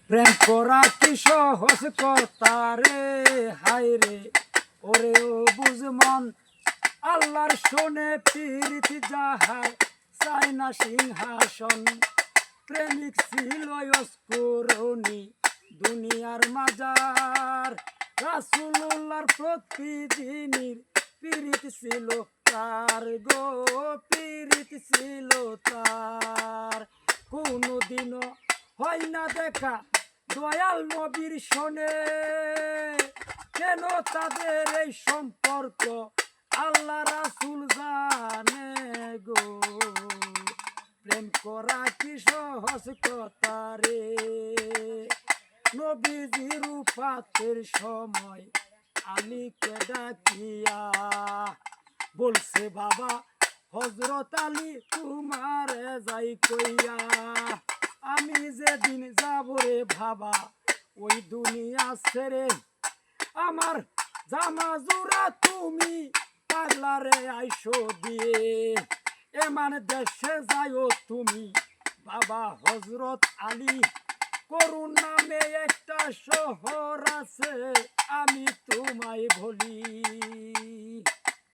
প্রেম করা কি সহজ কথা রে, হায় রে ওরে ও বুঝমন। আল্লাহর শোনে প্রীতি যাহার চায় না সিংহাসন। প্রেমিক ছিল অস্করণী দুনিয়ার মাজার। রাসূলুল্লাহর প্রতি যিনির পীড়িত ছিল তার গো, পীড়িত ছিল তার। কোনদিনও হয় না দেখা দয়াল নবীর শোনে, কেন তাদের এই সম্পর্ক আল্লাহ রাসূল জানে গো। প্রেম করা কি সহজ কথা রে, নবীজির উফাতের সময় আলীকে ডাকিয়া বলছে বাবা হযরত আলী তোমারে যাই কইয়া। আমি যেদিন যাব রে বাবা ওই দুনিয়া ছেড়ে, আমার জামা জোড়া তুমি পাগলা রে আইসো দিয়ে। এমান দেশে যাইও তুমি বাবা হযরত আলী, করুণ নামে একটা শহর আছে আমি তোমায় বলি।